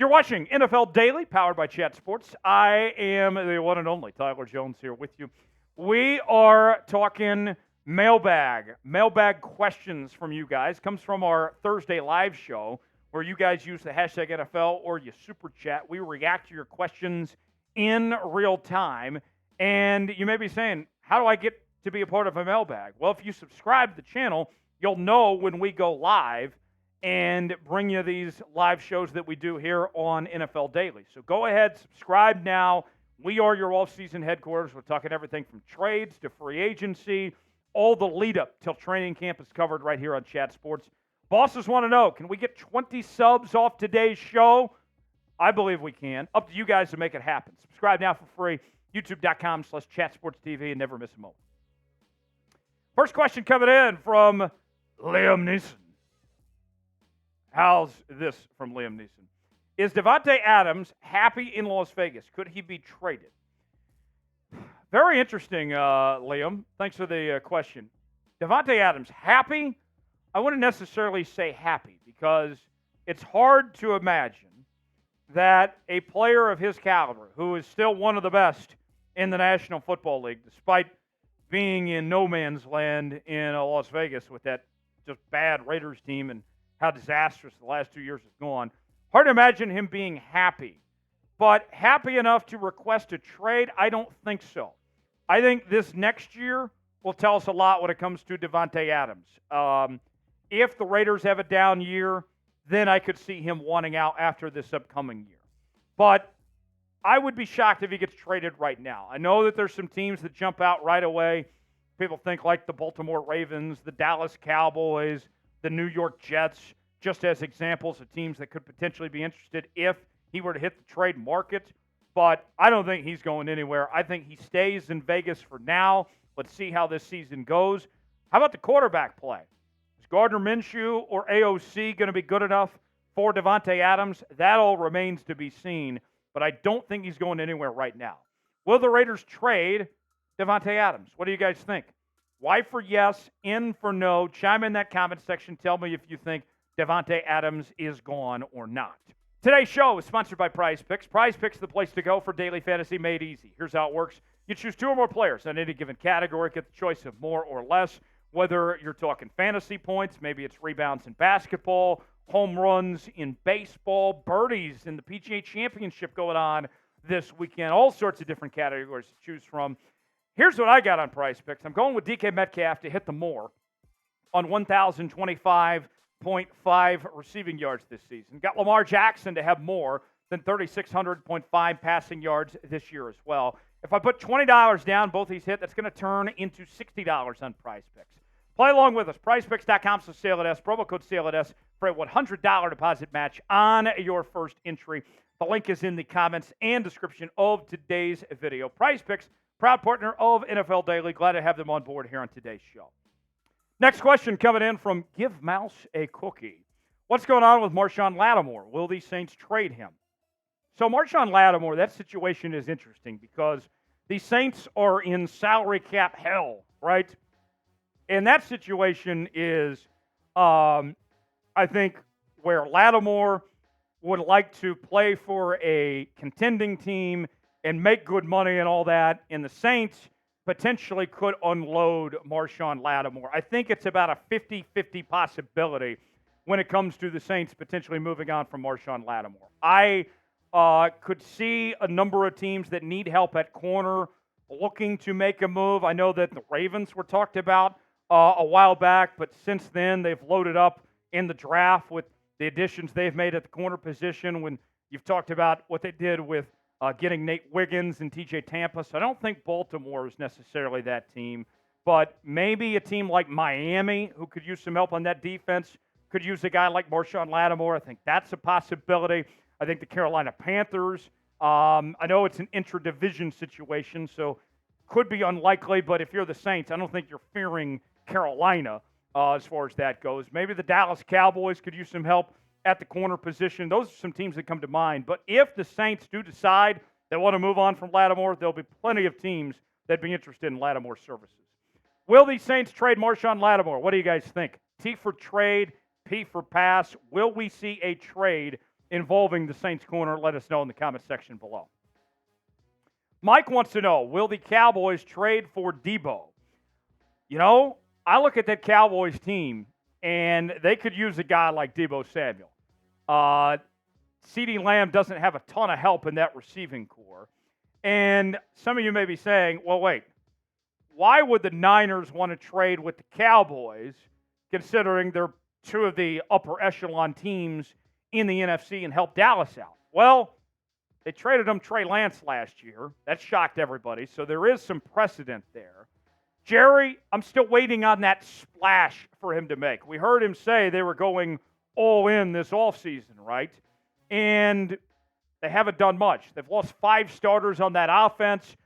You're watching NFL Daily, powered by Chat Sports. I am the one and only Tyler Jones here with you. We are talking mailbag questions from you guys. Comes from our Thursday live show where you guys use the hashtag NFL or you super chat. We react to your questions in real time. And you may be saying, how do I get to be a part of a mailbag? Well, if you subscribe to the channel, you'll know when we go live and bring you these live shows that we do here on NFL Daily. So go ahead, subscribe now. We are your off-season headquarters. We're talking everything from trades to free agency, all the lead-up till training camp is covered right here on Chat Sports. Bosses want to know, can we get 20 subs off today's show? I believe we can. Up to you guys to make it happen. Subscribe now for free, youtube.com/chatsportstv, and never miss a moment. First question coming in from Liam Neeson. How's this from Liam Neeson? Is Davante Adams happy in Las Vegas? Could he be traded? Very interesting, Liam. Thanks for the question. Davante Adams, happy? I wouldn't necessarily say happy because it's hard to imagine that a player of his caliber, who is still one of the best in the National Football League, despite being in no man's land in Las Vegas with that just bad Raiders team and how disastrous the last 2 years has gone. Hard to imagine him being happy. But happy enough to request a trade? I don't think so. I think this next year will tell us a lot when it comes to Davante Adams. If the Raiders have a down year, then I could see him wanting out after this upcoming year. But I would be shocked if he gets traded right now. I know that there's some teams that jump out right away. People think like the Baltimore Ravens, the Dallas Cowboys, the New York Jets, just as examples of teams that could potentially be interested if he were to hit the trade market. But I don't think he's going anywhere. I think he stays in Vegas for now. Let's see how this season goes. How about the quarterback play? Is Gardner Minshew or AOC going to be good enough for Davante Adams? That all remains to be seen, but I don't think he's going anywhere right now. Will the Raiders trade Davante Adams? What do you guys think? Y for yes, N for no. Chime in that comment section. Tell me if you think Davante Adams is gone or not. Today's show is sponsored by Prize Picks. Prize Picks is the place to go for daily fantasy made easy. Here's how it works. You choose two or more players in any given category, get the choice of more or less, whether you're talking fantasy points, maybe it's rebounds in basketball, home runs in baseball, birdies in the PGA Championship going on this weekend, all sorts of different categories to choose from. Here's what I got on Prize Picks. I'm going with DK Metcalf to hit the more on 1,025.5 receiving yards this season. Got Lamar Jackson to have more than 3,600.5 passing yards this year as well. If I put $20 down, both these hit, that's going to turn into $60 on Prize Picks. Play along with us. PrizePicks.com/SaleItS. Promo code SaleItS for a $100 deposit match on your first entry. The link is in the comments and description of today's video. Prize Picks, proud partner of NFL Daily. Glad to have them on board here on today's show. Next question coming in from Give Mouse a Cookie. What's going on with Marshon Lattimore? Will the Saints trade him? So Marshon Lattimore, that situation is interesting because the Saints are in salary cap hell, right? And that situation is, I think, where Lattimore would like to play for a contending team and make good money and all that, and the Saints potentially could unload Marshon Lattimore. I think it's about a 50-50 possibility when it comes to the Saints potentially moving on from Marshon Lattimore. I could see a number of teams that need help at corner looking to make a move. I know that the Ravens were talked about a while back, but since then they've loaded up in the draft with the additions they've made at the corner position. When you've talked about what they did with getting Nate Wiggins and TJ Tampa. So I don't think Baltimore is necessarily that team, but maybe a team like Miami, who could use some help on that defense, could use a guy like Marshon Lattimore. I think that's a possibility. I think the Carolina Panthers, I know it's an intra-division situation, so could be unlikely, but if you're the Saints, I don't think you're fearing Carolina as far as that goes. Maybe the Dallas Cowboys could use some help at the corner position. Those are some teams that come to mind. But if the Saints do decide they want to move on from Lattimore, there'll be plenty of teams that'd be interested in Lattimore's services. Will the Saints trade Marshon Lattimore? What do you guys think? T for trade, P for pass. Will we see a trade involving the Saints corner, let us know in the comment section below. Mike wants to know, will the Cowboys trade for Deebo? You know, I look at that Cowboys team, and they could use a guy like Deebo Samuel. CeeDee Lamb doesn't have a ton of help in that receiving core. And some of you may be saying, well, wait, why would the Niners want to trade with the Cowboys, considering they're two of the upper echelon teams in the NFC and help Dallas out? Well, they traded him Trey Lance last year. That shocked everybody. So there is some precedent there. Jerry, I'm still waiting on that splash for him to make. We heard him say they were going all in this offseason, right? And they haven't done much. They've lost 5 starters on that offense.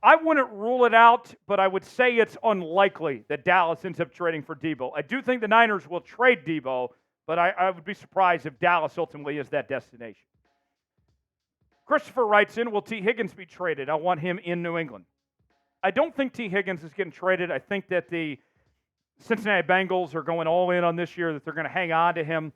I wouldn't rule it out, but I would say it's unlikely that Dallas ends up trading for Deebo. I do think the Niners will trade Deebo, but I would be surprised if Dallas ultimately is that destination. Christopher writes in, will T. Higgins be traded? I want him in New England. I don't think T. Higgins is getting traded. I think that the Cincinnati Bengals are going all in on this year, that they're going to hang on to him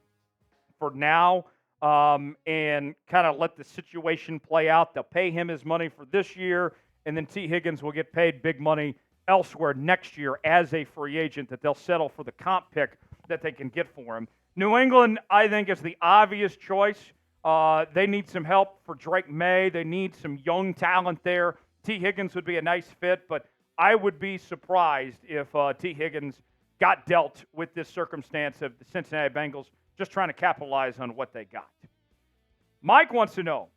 for now and kind of let the situation play out. They'll pay him his money for this year, and then T. Higgins will get paid big money elsewhere next year as a free agent, that they'll settle for the comp pick that they can get for him. New England, I think, is the obvious choice. They need some help for Drake May. They need some young talent there. T. Higgins would be a nice fit, but I would be surprised if T. Higgins got dealt with this circumstance of the Cincinnati Bengals just trying to capitalize on what they got. Mike wants to know,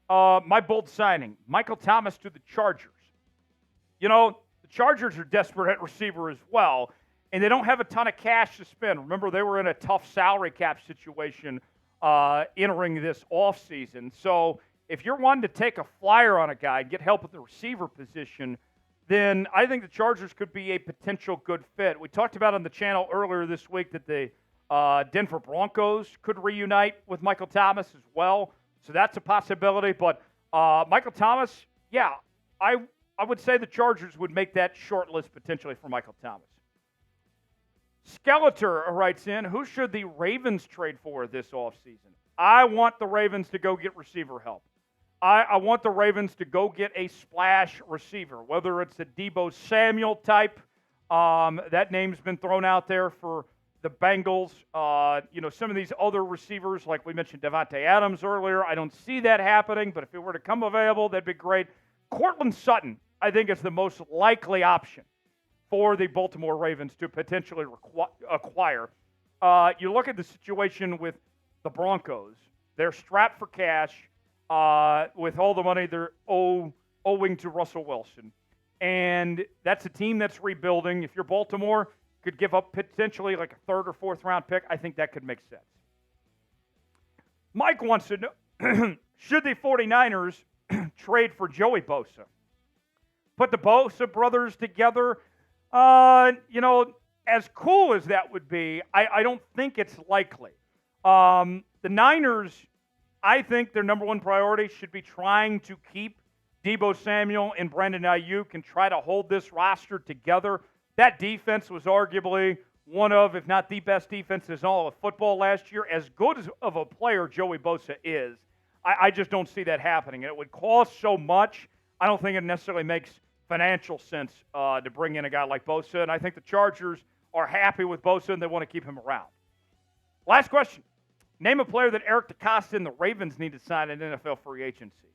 my bold signing, Michael Thomas to the Chargers. You know, the Chargers are desperate at receiver as well, and they don't have a ton of cash to spend. Remember, they were in a tough salary cap situation entering this offseason. So if you're wanting to take a flyer on a guy, get help with the receiver position, then I think the Chargers could be a potential good fit. We talked about on the channel earlier this week that the Denver Broncos could reunite with Michael Thomas as well. So that's a possibility. But Michael Thomas, yeah, I would say the Chargers would make that short list potentially for Michael Thomas. Skeletor writes in, who should the Ravens trade for this offseason? I want the Ravens to go get receiver help. I want the Ravens to go get a splash receiver, whether it's a Deebo Samuel type. That name's been thrown out there for the Bengals. Some of these other receivers, like we mentioned Davante Adams earlier, I don't see that happening, but if it were to come available, that'd be great. Cortland Sutton, I think, is the most likely option for the Baltimore Ravens to potentially acquire. You look at the situation with the Broncos. They're strapped for cash with all the money they're owing to Russell Wilson. And that's a team that's rebuilding. If you're Baltimore, could give up potentially like a 3rd or 4th round pick. I think that could make sense. Mike wants to know, should the 49ers trade for Joey Bosa? Put the Bosa brothers together. As cool as that would be, I don't think it's likely. The Niners, I think their number one priority should be trying to keep Deebo Samuel and Brandon Ayuk and try to hold this roster together. That defense was arguably one of, if not the best defenses in all of football last year. As good of a player Joey Bosa is, I just don't see that happening. And it would cost so much, I don't think it necessarily makes financial sense to bring in a guy like Bosa. And I think the Chargers are happy with Bosa and they want to keep him around. Last question. Name a player that Eric DeCosta and the Ravens need to sign in NFL free agency.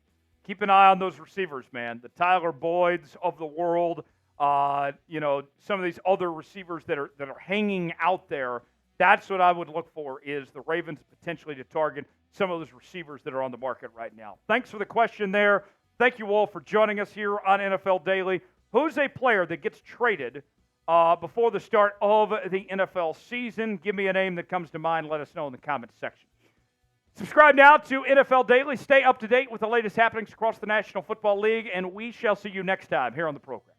Keep an eye on those receivers, man. The Tyler Boyds of the world, some of these other receivers that are hanging out there. That's what I would look for, is the Ravens potentially to target some of those receivers that are on the market right now. Thanks for the question there. Thank you all for joining us here on NFL Daily. Who's a player that gets traded before the start of the NFL season? Give me a name that comes to mind. Let us know in the comments section. Subscribe now to NFL Daily. Stay up to date with the latest happenings across the National Football League, and we shall see you next time here on the program.